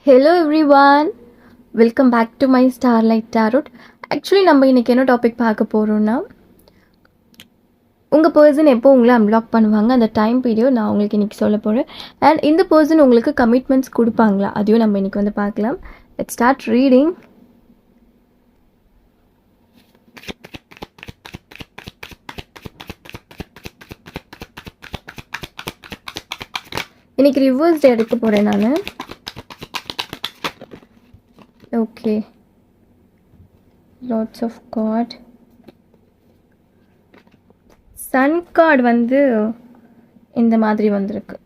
Hello everyone, welcome back to my Starlight Tarot. Actually நம்ம இன்னைக்கு என்ன டாபிக் பார்க்க போகிறோம்னா, உங்கள் பர்சன் எப்போ உங்களை அன்பிளாக் பண்ணுவாங்க அந்த டைம் பீரியட் நான் உங்களுக்கு இன்றைக்கி சொல்ல போகிறேன். அண்ட் இந்த பர்சன் உங்களுக்கு கமிட்மெண்ட்ஸ் கொடுப்பாங்களா அதையும் நம்ம இன்றைக்கி வந்து பார்க்கலாம். Let's start reading. இன்றைக்கி ரிவர்ஸ் எடுக்க போகிறேன் நான். Okay, lots of card. Sun card வந்து இந்த மாதிரி வந்திருக்கு.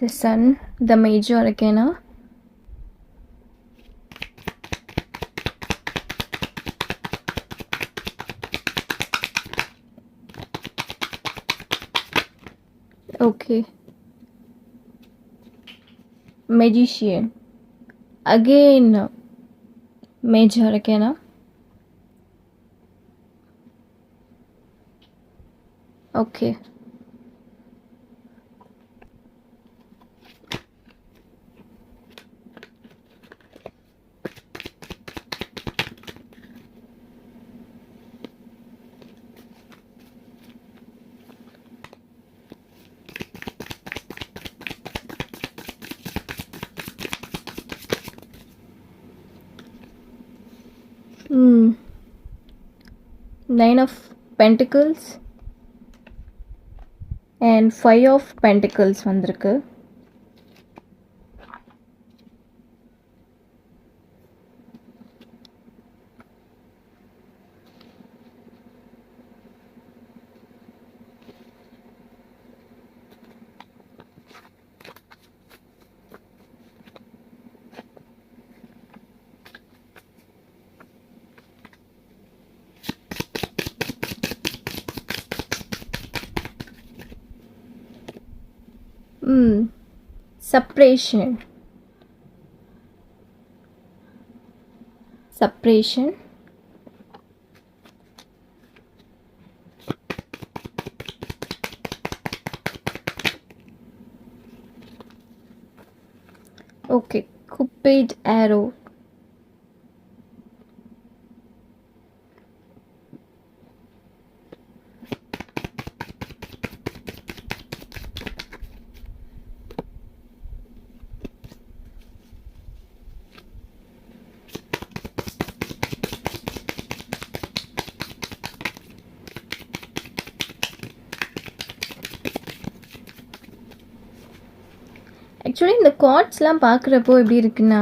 The sun, the major arcana. Okay. Magician, again major arcana. Okay, Nine of Pentacles and Five of Pentacles வந்திருக்கு. Separation. Okay, Cupid arrow. Actually இந்த கார்ட்ஸ்லாம் பார்க்குறப்போ எப்படி இருக்குன்னா,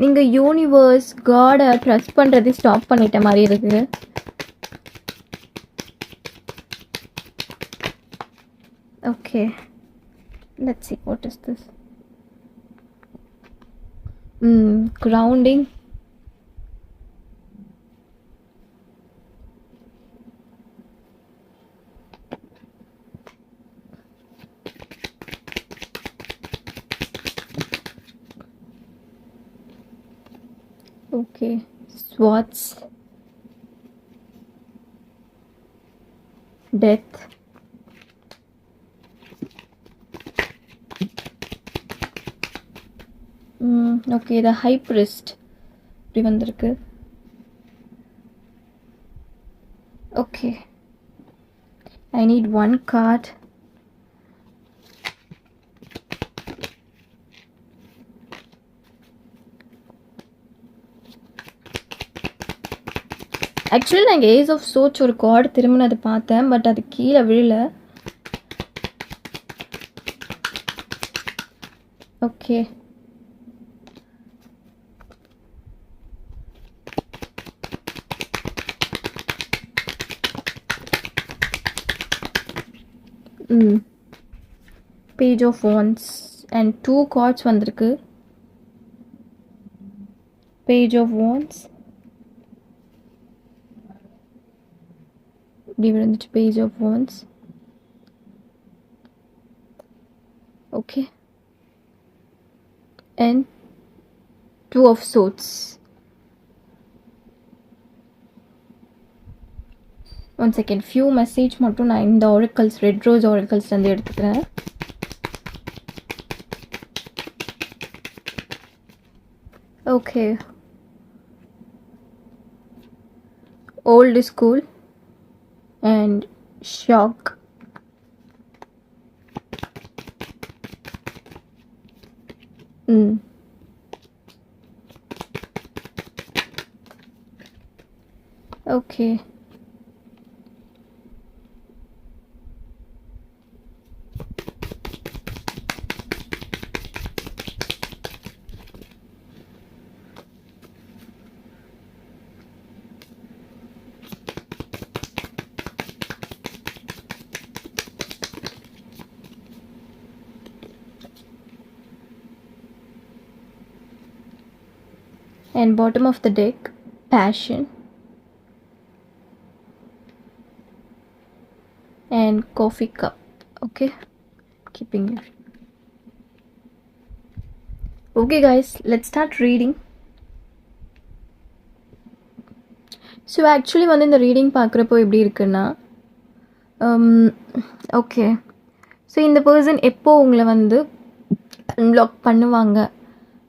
நீங்கள் யூனிவர்ஸ் காடை ட்ரஸ்ட் பண்ணுறதை ஸ்டாப் பண்ணிட்ட மாதிரி இருக்குது. Okay, let's see what is this. Grounding. Okay, Swords. Death. Okay, the High Priest இப்படி வந்திருக்கு. Okay, I need one card. Actually நான் ஏஸ் ஆஃப் சோட்ஸ் ஒரு கார்டு திரும்ப அதை பார்த்தேன், பட் அது கீழே விழல. Okay, page of wands and 2 cards வந்திருக்கு. பேஜ் ஆஃப் வாண்ட்ஸ் இப்படி விழுந்துச்சு. Page of wands. Okay, and 2 of swords. One second, few message மட்டும் நான் இந்த ஆரக்கிள்ஸ் ரெட் ரோஸ் ஆரக்கிள்ஸ்லேருந்து எடுத்துக்கிறேன். Okay. Old school and shock. Okay. And bottom of the deck, passion and coffee cup. Okay, keeping it. Okay guys, let's start reading. So actually வந்து இந்த reading பார்க்குறப்போ எப்படி இருக்குன்னா, okay, so இந்த person எப்போ உங்களை வந்து அன்பிளாக் பண்ணுவாங்க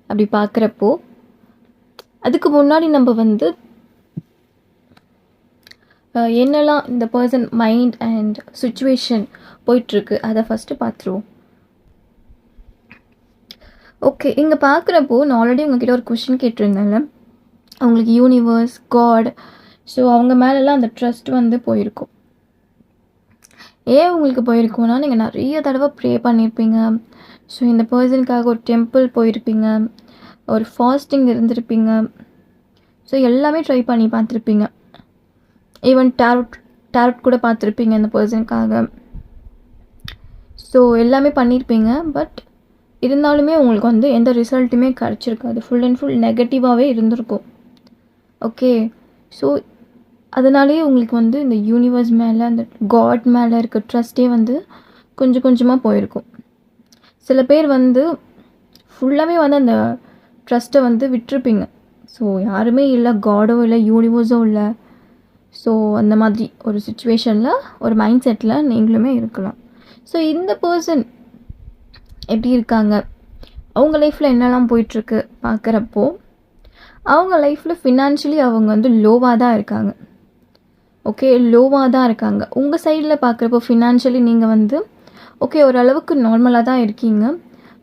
அப்படி பார்க்குறப்போ, அதுக்கு முன்னாடி நம்ம வந்து என்னெல்லாம் இந்த பர்சன் மைண்ட் அண்ட் சுச்சுவேஷன் போயிட்டுருக்கு அதை ஃபஸ்ட்டு பார்த்துருவோம். ஓகே, இங்கே பார்க்குறப்போ நான் ஆல்ரெடி உங்ககிட்ட ஒரு கொஷின் கேட்டிருந்தேன்ல, அவங்களுக்கு யூனிவர்ஸ், காட், ஸோ அவங்க மேலெல்லாம் அந்த ட்ரஸ்ட் வந்து போயிருக்கும். ஏன் உங்களுக்கு போயிருக்கோன்னா, நீங்கள் நிறைய தடவை ப்ரே பண்ணியிருப்பீங்க. ஸோ இந்த பர்சனுக்காக ஒரு டெம்பிள் போயிருப்பீங்க, ஒரு ஃபாஸ்டிங் இருந்திருப்பீங்க. ஸோ எல்லாமே ட்ரை பண்ணி பார்த்துருப்பீங்க. ஈவன் டேரட் கூட பார்த்துருப்பீங்க இந்த பர்சனுக்காக. ஸோ எல்லாமே பண்ணியிருப்பீங்க. பட் இருந்தாலுமே உங்களுக்கு வந்து எந்த ரிசல்ட்டுமே கிடச்சிருக்காது. ஃபுல் அண்ட் ஃபுல் நெகட்டிவாகவே இருந்திருக்கும். ஓகே, ஸோ அதனாலேயே உங்களுக்கு வந்து இந்த யூனிவர்ஸ் மேலே, அந்த காட் மேலே இருக்க ட்ரஸ்ட்டே வந்து கொஞ்சம் கொஞ்சமாக போயிருக்கும். சில பேர் வந்து ஃபுல்லாகவே வந்து அந்த ட்ரஸ்ட்டை வந்து விட்டுருப்பீங்க. ஸோ யாருமே இல்லை, காடோ இல்லை, யூனிவர்ஸோ இல்லை. ஸோ அந்த மாதிரி ஒரு சுச்சுவேஷனில், ஒரு மைண்ட் செட்டில் நீங்களுமே இருக்கலாம். ஸோ இந்த பர்சன் எப்படி இருக்காங்க, அவங்க லைஃப்பில் என்னெல்லாம் போயிட்டுருக்கு பார்க்குறப்போ, அவங்க லைஃப்பில் ஃபினான்ஷியலி அவங்க வந்து லோவாக தான் இருக்காங்க. ஓகே, லோவாக தான் இருக்காங்க. உங்கள் சைடில் பார்க்குறப்போ ஃபினான்ஷியலி நீங்கள் வந்து ஓகே ஓரளவுக்கு நார்மலாக தான் இருக்கீங்க.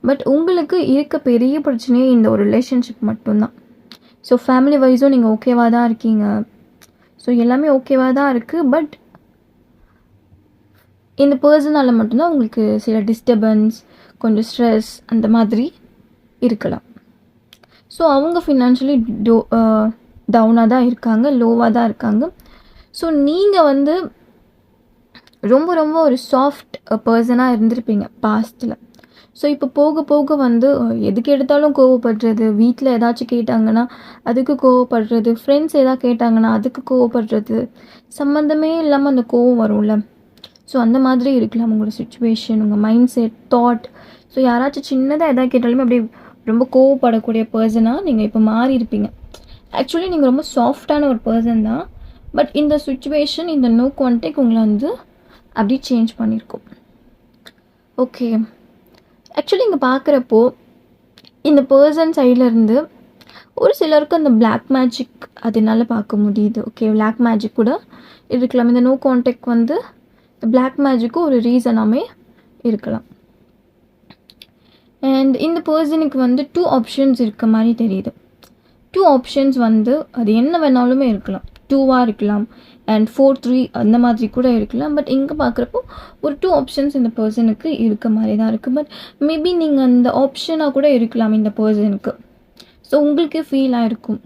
பட் உங்களுக்கு இருக்க பெரிய பிரச்சனையே இந்த ஒரு ரிலேஷன்ஷிப் மட்டும்தான். ஸோ ஃபேமிலி வைஸும் நீங்கள் ஓகேவாக தான் இருக்கீங்க. ஸோ எல்லாமே ஓகேவாக தான் இருக்குது. பட் இந்த பர்சனால் மட்டும்தான் உங்களுக்கு சில டிஸ்டர்பன்ஸ், கொஞ்சம் ஸ்ட்ரெஸ் அந்த மாதிரி இருக்கலாம். ஸோ அவங்க ஃபினான்ஷியலி டவுனாக தான் இருக்காங்க, லோவாக தான் இருக்காங்க. ஸோ நீங்கள் வந்து ரொம்ப ரொம்ப ஒரு சாஃப்ட் பர்சனாக இருந்திருப்பீங்க பாஸ்ட்டில். ஸோ இப்போ போக போக வந்து எதுக்கு எடுத்தாலும் கோவப்படுறது, வீட்டில் ஏதாச்சும் கேட்டாங்கன்னா அதுக்கு கோவப்படுறது, ஃப்ரெண்ட்ஸ் எதாவது கேட்டாங்கன்னா அதுக்கு கோவப்படுறது, சம்மந்தமே இல்லாமல் அந்த கோவம் வரும்ல. ஸோ அந்த மாதிரி இருக்கலாம் உங்களோட சுச்சுவேஷன், உங்கள் மைண்ட் செட், தாட். ஸோ யாராச்சும் சின்னதாக எதாவது கேட்டாலுமே அப்படியே ரொம்ப கோவப்படக்கூடிய பர்சனாக நீங்கள் இப்போ மாறி இருப்பீங்க. ஆக்சுவலி நீங்கள் ரொம்ப சாஃப்டான ஒரு பர்சன் தான். பட் இந்த சுச்சுவேஷன், இந்த நோ கான்டாக்ட் உங்களை வந்து அப்படி சேஞ்ச் பண்ணியிருக்கோம். ஓகே, ஆக்சுவலி இங்கே பார்க்குறப்போ இந்த பர்சன் சைட்லேருந்து ஒரு சிலருக்கு அந்த பிளாக் மேஜிக் அதனால பார்க்க முடியுது. ஓகே, பிளாக் மேஜிக் கூட இருக்கலாம். இந்த நோ கான்டாக்ட் வந்து பிளாக் மேஜிக்கும் ஒரு ரீசனாமே இருக்கலாம். அண்ட் இந்த பர்சனுக்கு வந்து 2 ஆப்ஷன்ஸ் இருக்க மாதிரி தெரியுது. 2 ஆப்ஷன்ஸ் வந்து அது என்ன வேணாலுமே இருக்கலாம். 2வாக இருக்கலாம் அண்ட் 4-3 அந்த மாதிரி கூட இருக்கலாம். பட் இங்கே பார்க்குறப்போ ஒரு 2 ஆப்ஷன்ஸ் இந்த பர்சனுக்கு இருக்க மாதிரி தான் இருக்குது. பட் மேபி நீங்கள் அந்த ஆப்ஷனாக கூட இருக்கலாம் இந்த பர்சனுக்கு. ஸோ உங்களுக்கு ஃபீல் ஆகிருக்கும்,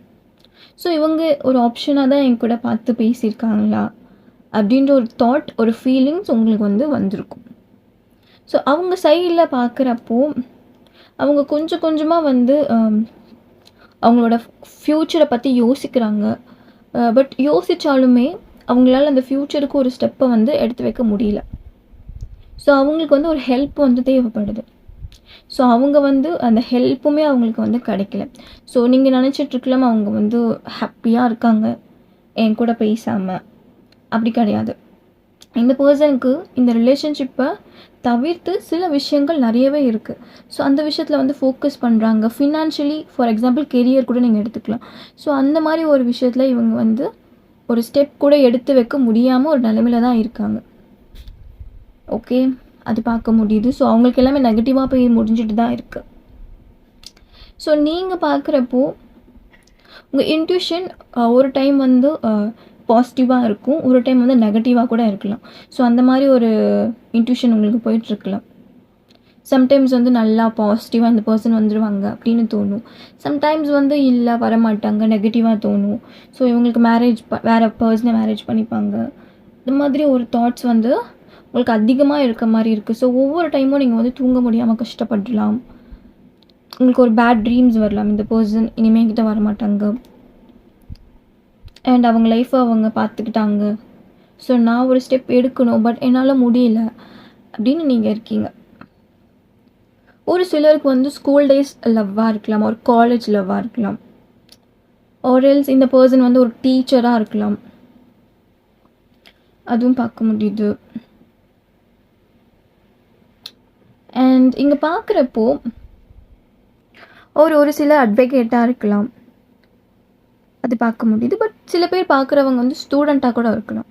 ஸோ இவங்க ஒரு ஆப்ஷனாக தான் என் கூட பார்த்து பேசியிருக்காங்களா அப்படின்ற ஒரு தாட், ஒரு ஃபீலிங்ஸ் உங்களுக்கு வந்து வந்திருக்கும். ஸோ அவங்க சைடில் பார்க்குறப்போ அவங்க கொஞ்சம் கொஞ்சமாக வந்து அவங்களோட ஃப்யூச்சரை பற்றி யோசிக்கிறாங்க. பட் யோசித்தாலுமே அவங்களால அந்த ஃப்யூச்சருக்கு ஒரு ஸ்டெப்பை வந்து எடுத்து வைக்க முடியல. ஸோ அவங்களுக்கு வந்து ஒரு ஹெல்ப் வந்து தேவைப்படுது. ஸோ அவங்க வந்து அந்த ஹெல்ப்புமே அவங்களுக்கு வந்து கிடைக்கல. ஸோ நீங்கள் நினச்சிட்ருக்கலாம் அவங்க வந்து ஹாப்பியாக இருக்காங்க என் கூட பேசாமல். அப்படி கிடையாது. இந்த பர்சனுக்கு இந்த ரிலேஷன்ஷிப்பை தவிர்த்து சில விஷயங்கள் நிறையவே இருக்குது. ஸோ அந்த விஷயத்தில் வந்து ஃபோக்கஸ் பண்ணுறாங்க. ஃபினான்ஷியலி ஃபார் எக்ஸாம்பிள் கெரியர் கூட நீங்கள் எடுத்துக்கலாம். ஸோ அந்த மாதிரி ஒரு விஷயத்தில் இவங்க வந்து ஒரு ஸ்டெப் கூட எடுத்து வைக்க முடியாமல் ஒரு நிலைமையில தான் இருக்காங்க. ஓகே, அது பார்க்க முடியுது. ஸோ அவங்களுக்கு எல்லாமே நெகட்டிவாக போய் முடிஞ்சிட்டு தான் இருக்குது. ஸோ நீங்கள் பார்க்குறப்போ உங்கள் இன்ட்யூஷன் ஒரு டைம் வந்து பாசிட்டிவாக இருக்கும், ஒரு டைம் வந்து நெகட்டிவாக கூட இருக்கலாம். ஸோ அந்த மாதிரி ஒரு இன்ட்யூஷன் உங்களுக்கு போயிட்டுருக்கலாம். சம்டைம்ஸ் வந்து நல்லா பாசிட்டிவாக அந்த பர்சன் வந்துடுவாங்க அப்படின்னு தோணும். சம்டைம்ஸ் வந்து இல்லை வரமாட்டாங்க, நெகட்டிவாக தோணும். ஸோ இவங்களுக்கு வேறு பர்சனை மேரேஜ் பண்ணிப்பாங்க. இந்த மாதிரி ஒரு தாட்ஸ் வந்து உங்களுக்கு அதிகமாக இருக்க மாதிரி இருக்குது. ஸோ ஒவ்வொரு டைமும் நீங்கள் வந்து தூங்க முடியாமல் கஷ்டப்படலாம். உங்களுக்கு ஒரு பேட் ட்ரீம்ஸ் வரலாம், இந்த பர்சன் இனிமேல் என்கிட்ட வரமாட்டாங்க அண்ட் அவங்க லைஃப்பை அவங்க பார்த்துக்கிட்டாங்க, ஸோ நான் ஒரு ஸ்டெப் எடுக்கணும் பட் என்னால் முடியல அப்படின்னு நீங்கள் இருக்கீங்க. ஒரு சிலருக்கு வந்து ஸ்கூல் டேஸ் லவ்வாக இருக்கலாம், ஒரு காலேஜ் லவ்வாக இருக்கலாம், ஒரு எல்ஸ் இந்த பர்சன் வந்து ஒரு டீச்சராக இருக்கலாம், அதுவும் பார்க்க முடியுது. அண்ட் இங்கே பார்க்குறப்போ ஒரு சில அட்வொகேட்டாக இருக்கலாம், அது பார்க்க முடியுது. பட் சில பேர் பார்க்குறவங்க வந்து ஸ்டூடெண்ட்டாக கூட இருக்கலாம்.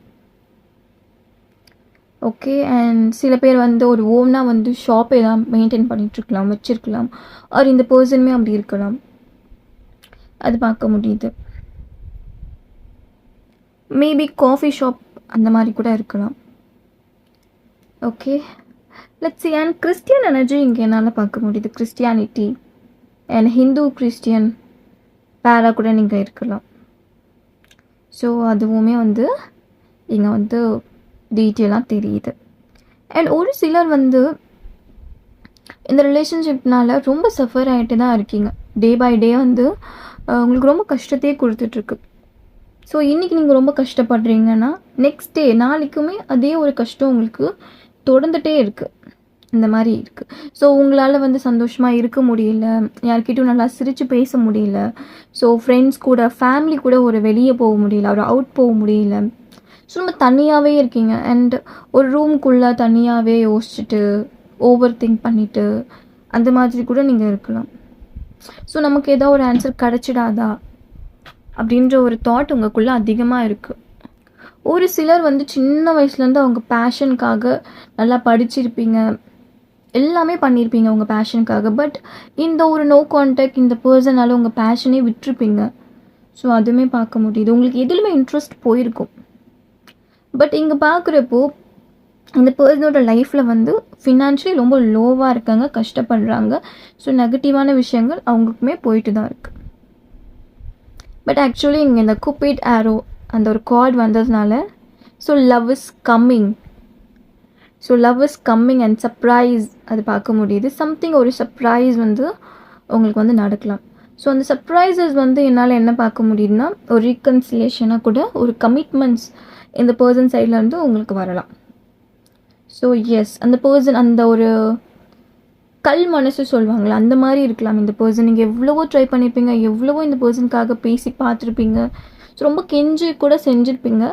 ஓகே, அண்ட் சில பேர் வந்து ஒரு ஓனாக வந்து ஷாப் எல்லாம் மெயின்டைன் பண்ணிகிட்ருக்கலாம், வச்சுருக்கலாம். ஆர் இந்த பர்சனுமே அப்படி இருக்கலாம், அது பார்க்க முடியுது. மேபி காஃபி ஷாப் அந்த மாதிரி கூட இருக்கலாம். Okay, let's see. And Christian energy இங்கே என்னால் பார்க்க முடியுது. கிறிஸ்டியானிட்டி அண்ட் ஹிந்து கிறிஸ்டியன் பேராக கூட நீங்கள் இருக்கலாம். ஸோ அதுவுமே வந்து இங்கே வந்து டீட்டெயிலாக தெரியுது. அண்ட் ஒரு சிலர் வந்து இந்த ரிலேஷன்ஷிப்னால் ரொம்ப சஃபர் ஆகிட்டு தான் இருக்கீங்க. டே பை டே வந்து உங்களுக்கு ரொம்ப கஷ்டத்தையே கொடுத்துட்ருக்கு. ஸோ இன்றைக்கி நீங்கள் ரொம்ப கஷ்டப்படுறீங்கன்னா நெக்ஸ்ட் டே நாளைக்குமே அதே ஒரு கஷ்டம் உங்களுக்கு தொடர்ந்துகிட்டே இருக்குது, இந்த மாதிரி இருக்குது. ஸோ உங்களால் வந்து சந்தோஷமாக இருக்க முடியல, யார்கிட்டையும் நல்லா சிரித்து பேச முடியல, ஸோ ஃப்ரெண்ட்ஸ் கூட ஃபேமிலி கூட ஒரு வெளியே போக முடியல, ஒரு அவுட் போக முடியல. ஸோ நம்ம தனியாகவே இருக்கீங்க அண்ட் ஒரு ரூம்குள்ளே தனியாகவே யோசிச்சுட்டு ஓவர் திங்க் பண்ணிவிட்டு அந்த மாதிரி கூட நீங்கள் இருக்கலாம். ஸோ நமக்கு ஏதோ ஒரு ஆன்சர் கிடச்சிடாதா அப்படின்ற ஒரு தாட் உங்களுக்குள்ளே அதிகமாக இருக்குது. ஒரு சிலர் வந்து சின்ன வயசுலேருந்து அவங்க பேஷனுக்காக நல்லா படிச்சிருப்பீங்க, எல்லாமே பண்ணியிருப்பீங்க உங்கள் பேஷனுக்காக. பட் இந்த ஒரு நோ கான்டாக்ட் இந்த பர்சனால் உங்கள் பேஷனே விட்டுருப்பீங்க. ஸோ அதுவுமே பார்க்க முடியுது. உங்களுக்கு எதுலையுமே இன்ட்ரெஸ்ட் போயிருக்கும். பட் இங்கே பார்க்குறப்போ இந்த பர்சனோட லைஃப்பில் வந்து ஃபினான்ஷியலி ரொம்ப லோவாக இருக்காங்க, கஷ்டப்படுறாங்க. ஸோ நெகட்டிவான விஷயங்கள் அவங்களுக்குமே போயிட்டு தான் இருக்குது. பட் ஆக்சுவலி இங்கே இந்த குப்பிட் ஆரோ அந்த ஒரு கார்டு வந்ததுனால so love is coming. So love is coming and surprise அது பார்க்க முடியுது. சம்திங் ஒரு சர்ப்ரைஸ் வந்து உங்களுக்கு வந்து நடக்கலாம். ஸோ அந்த சர்ப்ரைசஸ் வந்து என்னால் என்ன பார்க்க முடியுதுன்னா ஒரு ரீகன்சிலேஷனாக கூட ஒரு கமிட்மெண்ட்ஸ் இந்த பர்சன் சைட்லேருந்து உங்களுக்கு வரலாம். ஸோ எஸ், அந்த பர்சன் அந்த ஒரு கல் மனசு சொல்லுவாங்களே அந்த மாதிரி இருக்கலாம் இந்த பர்சன். நீங்கள் எவ்வளவோ ட்ரை பண்ணியிருப்பீங்க, எவ்வளவோ இந்த பர்சனுக்காக பேசி பார்த்துருப்பீங்க, ஸோ ரொம்ப கெஞ்சி கூட செஞ்சுருப்பீங்க.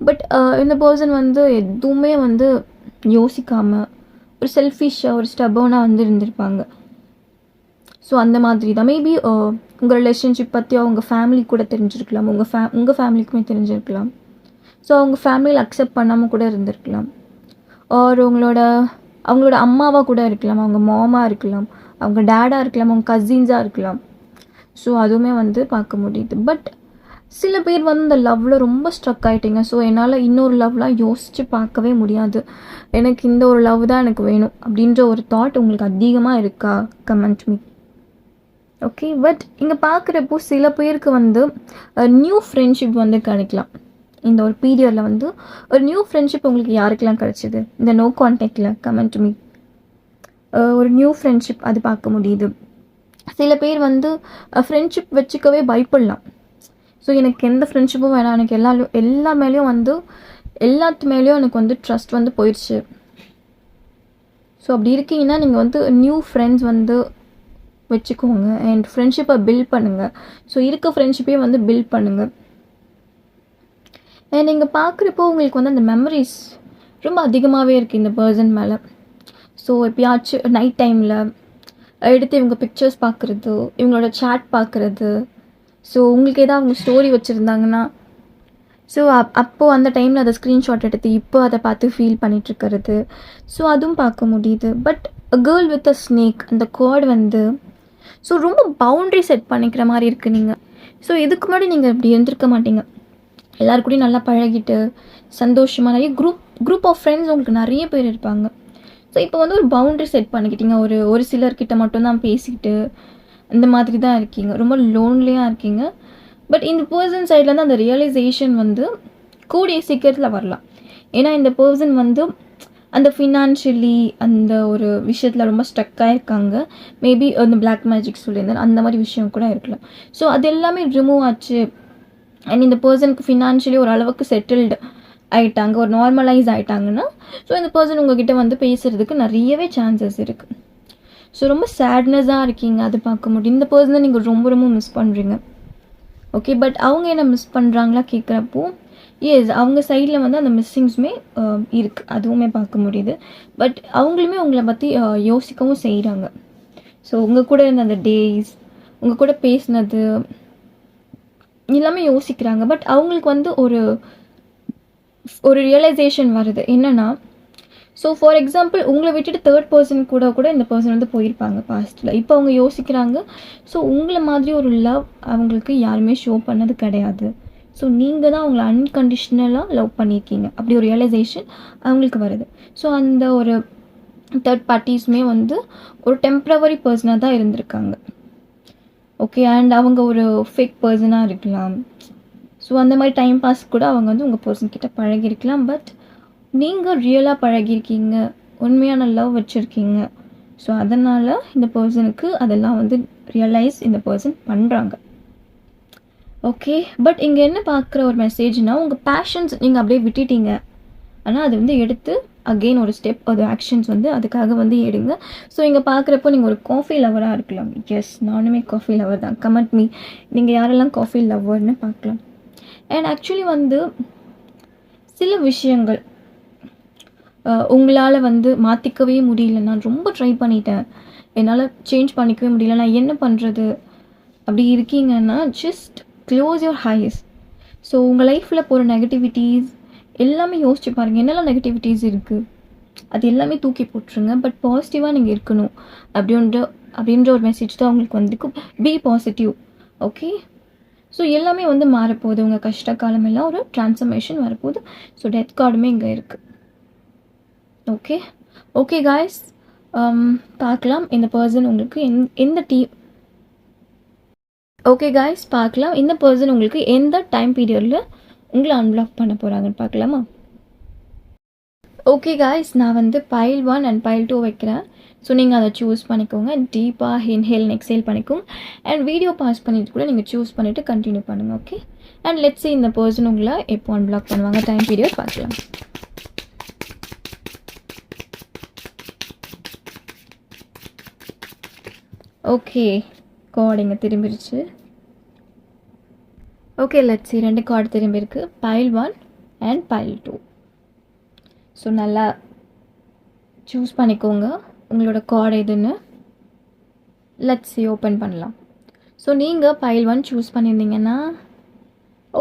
பட் இந்த பர்சன் வந்து எதுவுமே வந்து யோசிக்காமல் ஒரு செல்ஃபிஷாக ஒரு ஸ்டபர்னாக வந்து இருந்திருப்பாங்க. ஸோ அந்த மாதிரி தான் மேபி உங்கள் ரிலேஷன்ஷிப் பற்றி அவங்க ஃபேமிலி கூட தெரிஞ்சிருக்கலாம், உங்கள் ஃபேமிலிக்குமே தெரிஞ்சிருக்கலாம். ஸோ அவங்க ஃபேமிலியில் அக்செப்ட் பண்ணாமல் கூட இருந்திருக்கலாம். ஆர் அவங்களோட அம்மாவாக கூட இருக்கலாம், அவங்க மாமாக இருக்கலாம், அவங்க டேடாக இருக்கலாம், அவங்க கசின்ஸாக இருக்கலாம். ஸோ அதுவுமே வந்து பார்க்க முடியுது. பட் சில பேர் வந்து இந்த லவ்வில் ரொம்ப ஸ்ட்ரக் ஆகிட்டீங்க. ஸோ என்னால் இன்னொரு லவ்லாம் யோசித்து பார்க்கவே முடியாது, எனக்கு இந்த ஒரு லவ் தான் எனக்கு வேணும் அப்படின்ற ஒரு தாட் உங்களுக்கு அதிகமாக இருக்கா? Comment me. ஓகே, பட் இங்கே பார்க்குறப்போ சில பேருக்கு வந்து நியூ ஃப்ரெண்ட்ஷிப் வந்து கிடைக்கலாம். இந்த ஒரு பீரியடில் வந்து ஒரு நியூ ஃப்ரெண்ட்ஷிப் உங்களுக்கு யாருக்கெல்லாம் கிடச்சிது இந்த நோ கான்டாக்டில்? Comment me. ஒரு நியூ ஃப்ரெண்ட்ஷிப் அது பார்க்க முடியுது. சில பேர் வந்து ஃப்ரெண்ட்ஷிப் வச்சுக்கவே பயப்படலாம். ஸோ எனக்கு எந்த ஃப்ரெண்ட்ஷிப்பும் வேணாம், எனக்கு எல்லா மேலேயும் வந்து எல்லாத்து மேலேயும் எனக்கு வந்து ட்ரஸ்ட் வந்து போயிடுச்சு. ஸோ அப்படி இருக்கீங்கன்னா நீங்கள் வந்து நியூ ஃப்ரெண்ட்ஸ் வந்து வச்சுக்கோங்க அண்ட் ஃப்ரெண்ட்ஷிப்பை பில்ட் பண்ணுங்கள். ஸோ இருக்க ஃப்ரெண்ட்ஷிப்பே வந்து பில்ட் பண்ணுங்கள். அண்ட் நீங்கள் பார்க்குறப்போ உங்களுக்கு வந்து அந்த மெமரிஸ் ரொம்ப அதிகமாகவே இருக்குது இந்த பர்சன் மேலே. ஸோ எப்பயாச்சும் நைட் டைமில் எடுத்து இவங்க பிக்சர்ஸ் பார்க்குறது, இவங்களோட சேட் பார்க்குறது, ஸோ உங்களுக்கு ஏதாவது அவங்க ஸ்டோரி வச்சுருந்தாங்கன்னா ஸோ அப்போது அந்த டைமில் அதை ஸ்க்ரீன்ஷாட் எடுத்து இப்போ அதை பார்த்து ஃபீல் பண்ணிகிட்ருக்கிறது, ஸோ அதுவும் பார்க்க முடியுது. But a girl with a snake, அந்த கார்டு வந்து ஸோ ரொம்ப பவுண்ட்ரி செட் பண்ணிக்கிற மாதிரி இருக்குது நீங்கள். ஸோ இதுக்கு முன்னாடி நீங்கள் இப்படி இருந்திருக்க மாட்டீங்க. எல்லாருக்கூடையும் நல்லா பழகிட்டு சந்தோஷமாக நிறைய குரூப் ஆஃப் ஃப்ரெண்ட்ஸ் உங்களுக்கு நிறைய பேர் இருப்பாங்க. ஸோ இப்போ வந்து ஒரு பவுண்ட்ரி செட் பண்ணிக்கிட்டீங்க. ஒரு சிலர்கிட்ட மட்டும்தான் பேசிக்கிட்டு அந்த மாதிரி தான் இருக்கீங்க. ரொம்ப லோன்லியாக இருக்கீங்க. பட் இந்த பர்சன் சைட்லேருந்து அந்த ரியலைசேஷன் வந்து கூடிய சீக்கிரத்தில் வரலாம். ஏன்னா இந்த பர்சன் வந்து அந்த ஃபினான்ஷியலி அந்த ஒரு விஷயத்தில் ரொம்ப ஸ்டக்காக இருக்காங்க. மேபி அந்த பிளாக் மேஜிக் சொல்லியிருந்தேன், அந்த மாதிரி விஷயம் கூட இருக்கலாம். ஸோ அது எல்லாமே ரிமூவ் ஆச்சு அண்ட் இந்த பர்சனுக்கு ஃபினான்ஷியலி ஒரு அளவுக்கு செட்டில்டு ஆகிட்டாங்க, ஒரு நார்மலைஸ் ஆகிட்டாங்கன்னா ஸோ இந்த பர்சன் உங்ககிட்ட வந்து பேசுகிறதுக்கு நிறையவே சான்சஸ் இருக்குது. ஸோ ரொம்ப சேட்னஸாக இருக்கீங்க, அது பார்க்க முடியும். இந்த பர்சனை நீங்கள் ரொம்ப ரொம்ப மிஸ் பண்ணுறீங்க. ஓகே, பட் அவங்க என்ன மிஸ் பண்ணுறாங்களா கேட்குறப்போ எஸ், அவங்க சைடில் வந்து அந்த மிஸ்ஸிங்ஸுமே இருக்குது, அதுவுமே பார்க்க முடியுது. பட் அவங்களுமே உங்களை பற்றி யோசிக்கவும் செய்கிறாங்க. ஸோ உங்கள் கூட இருந்த அந்த டேஸ், உங்கள் கூட பேசினது எல்லாமே யோசிக்கிறாங்க. பட் அவங்களுக்கு வந்து ஒரு ரியலைசேஷன் வருது என்னென்னா, ஸோ ஃபார் எக்ஸாம்பிள் உங்களை விட்டுட்டு தேர்ட் பர்சன் கூட இந்த பர்சன் வந்து போயிருப்பாங்க பாஸ்ட்டில். இப்போ அவங்க யோசிக்கிறாங்க, ஸோ உங்களை மாதிரி ஒரு லவ் அவங்களுக்கு யாருமே ஷோ பண்ணது கிடையாது. ஸோ நீங்கள் தான் அவங்கள அன்கண்டிஷ்னலாக லவ் பண்ணியிருக்கீங்க, அப்படி ஒரு ரியலைசேஷன் அவங்களுக்கு வருது. ஸோ அந்த ஒரு தேர்ட் பார்ட்டிஸுமே வந்து ஒரு டெம்ப்ரவரி பர்சனாக தான் இருந்திருக்காங்க. ஓகே, அண்ட் அவங்க ஒரு ஃபேக் பர்சனாக இருக்கலாம். ஸோ அந்த மாதிரி டைம் பாஸ் கூட அவங்க வந்து உங்கள் பர்சன்கிட்ட பழகிருக்கலாம். பட் நீங்கள் ரியலாக பழகிருக்கீங்க, உண்மையான லவ் வச்சுருக்கீங்க. ஸோ அதனால் இந்த பர்சனுக்கு அதெல்லாம் வந்து ரியலைஸ் இந்த பர்சன் பண்ணுறாங்க. ஓகே, பட் இங்கே என்ன பார்க்குற ஒரு மெசேஜ்னால், உங்கள் பேஷன்ஸ் நீங்கள் அப்படியே விட்டுட்டீங்க, ஆனால் அது வந்து எடுத்து அகெயின் ஒரு ஸ்டெப், ஒரு ஆக்ஷன்ஸ் வந்து அதுக்காக வந்து எடுங்க. ஸோ இங்கே பார்க்குறப்போ நீங்கள் ஒரு காஃபி லவராக இருக்கலாம். எஸ், நானுமே காஃபி லவர் தான். கமெண்ட் மீ, நீங்கள் யாரெல்லாம் காஃபி லவர்னு பார்க்கலாம். அண்ட் ஆக்சுவலி வந்து சில விஷயங்கள் உங்களால் வந்து மாற்றிக்கவே முடியல, நான் ரொம்ப ட்ரை பண்ணிட்டேன், என்னால் சேஞ்ச் பண்ணிக்கவே முடியல, நான் என்ன பண்ணுறது அப்படி இருக்கீங்கன்னா, just close your eyes. So உங்கள் லைஃப்பில் போகிற நெகட்டிவிட்டீஸ் எல்லாமே யோசிச்சு பாருங்கள், என்னெல்லாம் நெகட்டிவிட்டீஸ் இருக்குது அது எல்லாமே தூக்கி போட்டுருங்க. பட் பாசிட்டிவாக நீங்கள் இருக்கணும் அப்படின்ற ஒரு மெசேஜ் தான் உங்களுக்கு வந்துக்கும். Be positive. ஓகே, ஸோ எல்லாமே வந்து மாறப்போகுது, உங்கள் கஷ்ட காலம் எல்லாம் ஒரு ட்ரான்ஸ்ஃபர்மேஷன் வரப்போகுது. ஸோ டெத் கார்டுமே இங்கே இருக்குது. ஓகே காய்ஸ், பார்க்கலாம் இந்த பர்சன் உங்களுக்கு எந்த பார்க்கலாம் இந்த பர்சன் உங்களுக்கு எந்த டைம் பீரியடில் உங்களை அன்பிளாக் பண்ண போகிறாங்கன்னு பார்க்கலாமா? ஓகே காய்ஸ், நான் வந்து பைல் 1 அண்ட் பைல் 2 வைக்கிறேன். ஸோ நீங்கள் அதை சூஸ் பண்ணிக்கோங்க. டீப்பாக இன்ஹேல் அண்ட் எக்ஸேல் பண்ணிக்கோங்க. அண்ட் வீடியோ பாஸ் பண்ணிட்டு கூட நீங்கள் சூஸ் பண்ணிவிட்டு கண்டினியூ பண்ணுங்கள். ஓகே, அண்ட் லெட்ஸ் சீ இந்த பர்சன் உங்களை எப்போ அன்பிளாக் பண்ணுவாங்க, டைம் பீரியட் பார்க்கலாம். ஓகே, கார்டு இங்கே திரும்பிடுச்சு. ஓகே, லெட்ஸ் சீ, 2 கார்டு திரும்பியிருக்கு, பைல் 1 அண்ட் பைல் 2. ஸோ நல்லா சூஸ் பண்ணிக்கோங்க உங்களோட கார்டு எதுன்னு. லெட்ஸ் சீ, ஓப்பன் பண்ணலாம். ஸோ நீங்கள் பைல் 1 சூஸ் பண்ணியிருந்தீங்கன்னா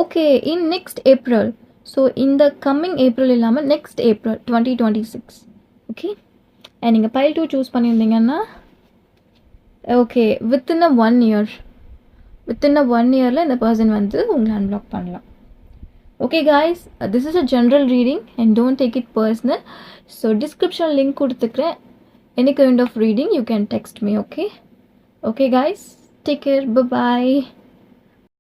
okay, in next April, so இந்த கம்மிங் ஏப்ரல் இல்லாமல் நெக்ஸ்ட் ஏப்ரல் 2026. ஓகே, அண்ட் நீங்கள் பைல் 2 சூஸ் பண்ணியிருந்தீங்கன்னா ஓகே, வித்தின் அ 1 இயரில் இந்த பர்சன் வந்து உங்களை அன்பிளாக் பண்ணலாம். Okay guys, this is a general reading and don't take it personal. So description link கொடுத்துக்கிறேன். Any kind of reading you can text me. Okay guys, take care, by.